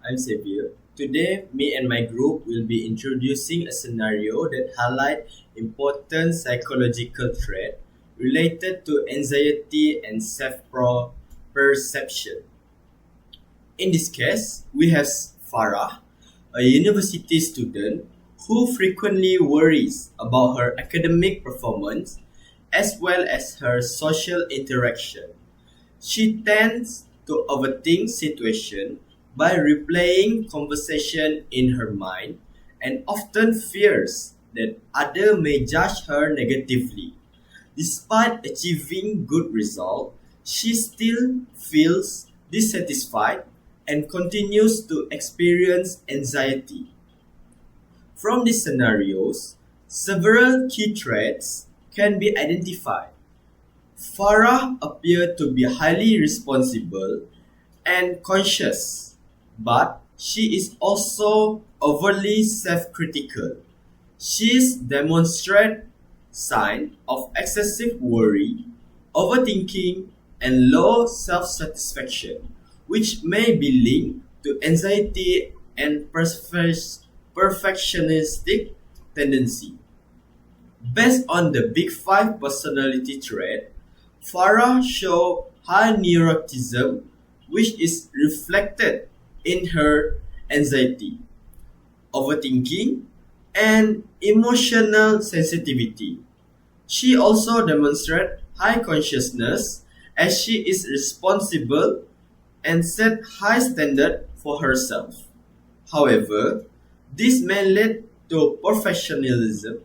I'm Xavier. Today, me and my group will be introducing a scenario that highlights important psychological threat related to anxiety and self-perception. In this case, we have Farah, a university student who frequently worries about her academic performance as well as her social interaction. She tends to overthink situations by replaying conversation in her mind and often fears that others may judge her negatively. Despite achieving good results, she still feels dissatisfied and continues to experience anxiety. From these scenarios, several key traits can be identified. Farah appeared to be highly responsible and conscious, but she is also overly self-critical. She demonstrates signs of excessive worry, overthinking, and low self-satisfaction, which may be linked to anxiety and perfectionistic tendency. Based on the Big Five personality trait, Farah shows high neuroticism, which is reflected in her anxiety, overthinking, and emotional sensitivity. She also demonstrates high consciousness as she is responsible and set high standard for herself. However, this may lead to perfectionism.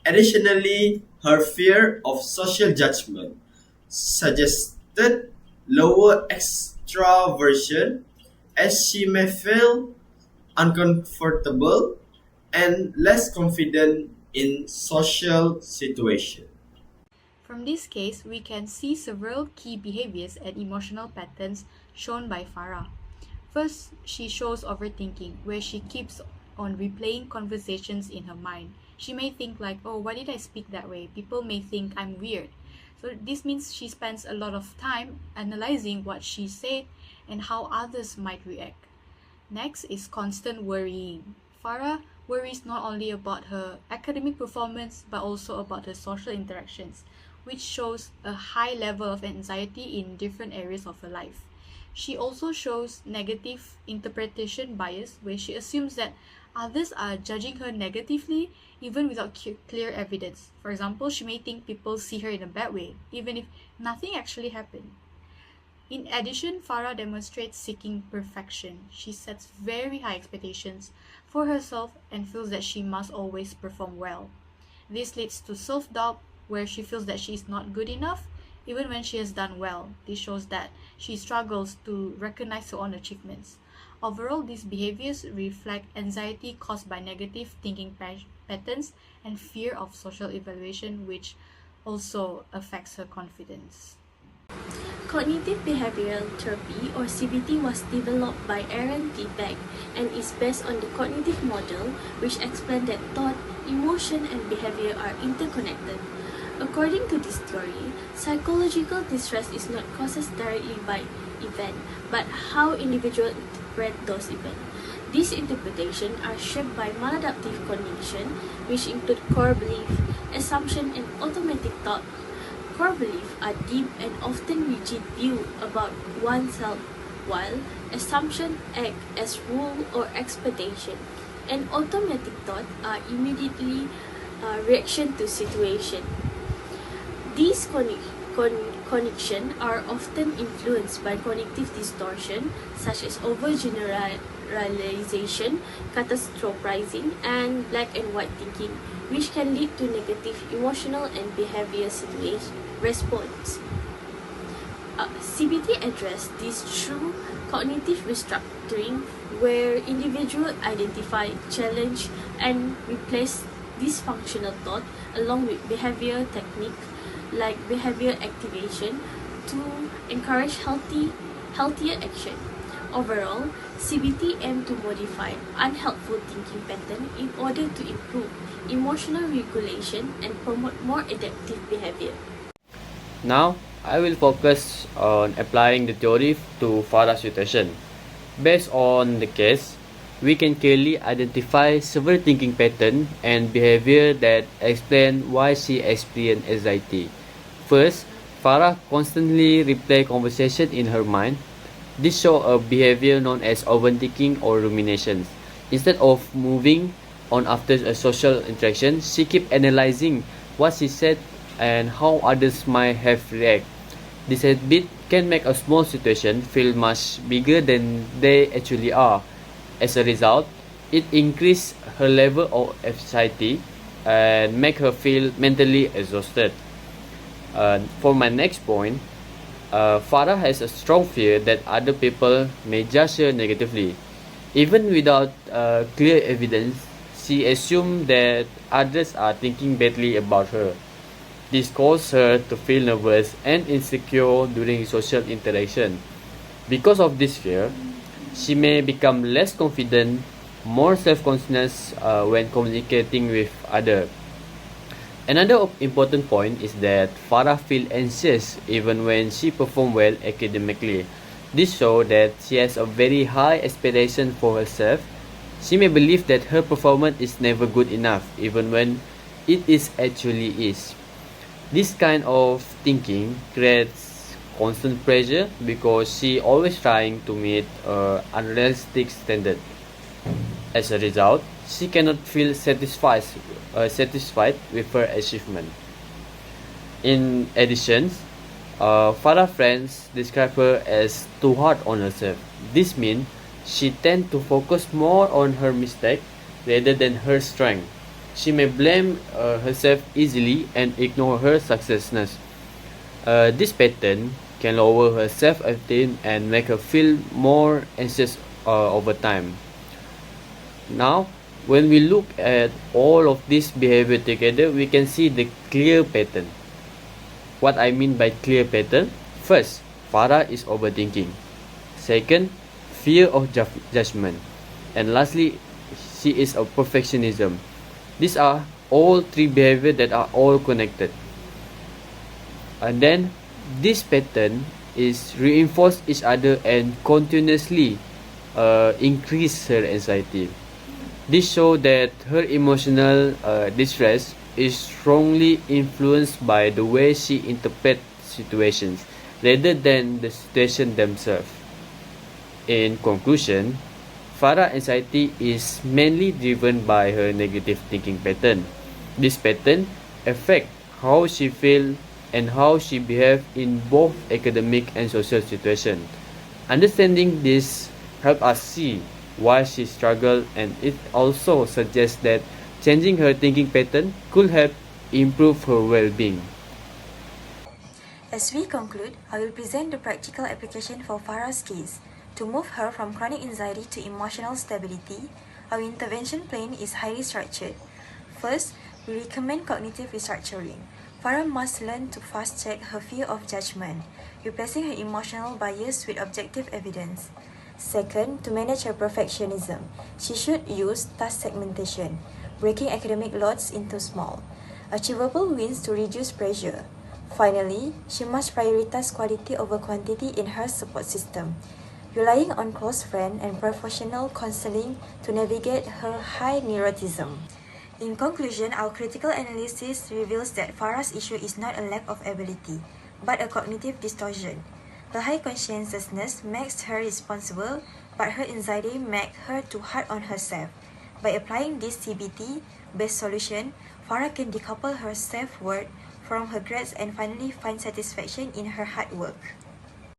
Additionally, her fear of social judgment suggested lower extraversion as she may feel uncomfortable and less confident in social situations. From this case, we can see several key behaviors and emotional patterns shown by Farah. First, she shows overthinking, where she keeps on replaying conversations in her mind. She may think like, oh, why did I speak that way? People may think I'm weird. So this means she spends a lot of time analyzing what she said and how others might react. Next is constant worrying. Farah worries not only about her academic performance but also about her social interactions, which shows a high level of anxiety in different areas of her life. She also shows negative interpretation bias, where she assumes that others are judging her negatively even without clear evidence. For example, she may think people see her in a bad way, even if nothing actually happened. In addition, Farah demonstrates seeking perfection. She sets very high expectations for herself and feels that she must always perform well. This leads to self-doubt, where she feels that she is not good enough even when she has done well. This shows that she struggles to recognize her own achievements. Overall, these behaviors reflect anxiety caused by negative thinking patterns and fear of social evaluation, which also affects her confidence. Cognitive behavioral therapy or CBT was developed by Aaron T. Beck and is based on the cognitive model, which explains that thought, emotion, and behavior are interconnected. According to this theory, psychological distress is not caused directly by event, but how individuals interpret those events. These interpretations are shaped by maladaptive cognition, which include core belief, assumption, and automatic thought. Core beliefs are deep and often rigid view about oneself, while assumptions act as rule or expectation, and automatic thought are immediately reaction to situation. These connections are often influenced by cognitive distortion, such as overgeneralization, catastrophizing, and black and white thinking, which can lead to negative emotional and behavior situation response. CBT address this through cognitive restructuring, where individuals identify, challenge, and replace dysfunctional thought along with behavior technique like behavior activation to encourage healthier action. Overall, CBT aims to modify unhelpful thinking pattern in order to improve emotional regulation and promote more adaptive behavior. Now, I will focus on applying the theory to Farah's situation. Based on the case, we can clearly identify several thinking patterns and behavior that explain why she experienced anxiety. First, Farah constantly replay conversation in her mind. This shows a behavior known as overthinking or ruminations. Instead of moving on after a social interaction, she keep analyzing what she said and how others might have reacted. This habit can make a small situation feel much bigger than they actually are. As a result, it increases her level of anxiety and make her feel mentally exhausted. For my next point, Farah has a strong fear that other people may judge her negatively. Even without clear evidence, she assumes that others are thinking badly about her. This causes her to feel nervous and insecure during social interaction. Because of this fear, she may become less confident, more self-conscious when communicating with others. Another important point is that Farah feels anxious even when she performs well academically. This shows that she has a very high expectation for herself. She may believe that her performance is never good enough even when it is actually is. This kind of thinking creates constant pressure because she always trying to meet an unrealistic standard. As a result, she cannot feel satisfied with her achievement. In addition, Farah friends describe her as too hard on herself. This means she tends to focus more on her mistake rather than her strength. She may blame herself easily and ignore her successness. This pattern can lower her self-esteem and make her feel more anxious over time. Now, when we look at all of this behavior together, we can see the clear pattern. What I mean by clear pattern? First, Farah is overthinking. Second, fear of judgment. And lastly, she is a perfectionism. These are all three behaviors that are all connected. And then this pattern is reinforce each other and continuously increase her anxiety. This shows that her emotional distress is strongly influenced by the way she interprets situations rather than the situation themselves. In conclusion, Farah's anxiety is mainly driven by her negative thinking pattern. This pattern affects how she feels and how she behaves in both academic and social situations. Understanding this helps us see why she struggles, and it also suggests that changing her thinking pattern could help improve her well-being. As we conclude, I will present the practical application for Farah's case. To move her from chronic anxiety to emotional stability, our intervention plan is highly structured. First, we recommend cognitive restructuring. Farah must learn to fast-check her fear of judgment, replacing her emotional bias with objective evidence. Second, to manage her perfectionism, she should use task segmentation, breaking academic loads into small, achievable wins to reduce pressure. Finally, she must prioritize quality over quantity in her support system, relying on close friends and professional counseling to navigate her high neuroticism. In conclusion, our critical analysis reveals that Farah's issue is not a lack of ability, but a cognitive distortion. Her high conscientiousness makes her responsible, but her anxiety makes her too hard on herself. By applying this CBT-based solution, Farah can decouple her self-worth from her grades and finally find satisfaction in her hard work.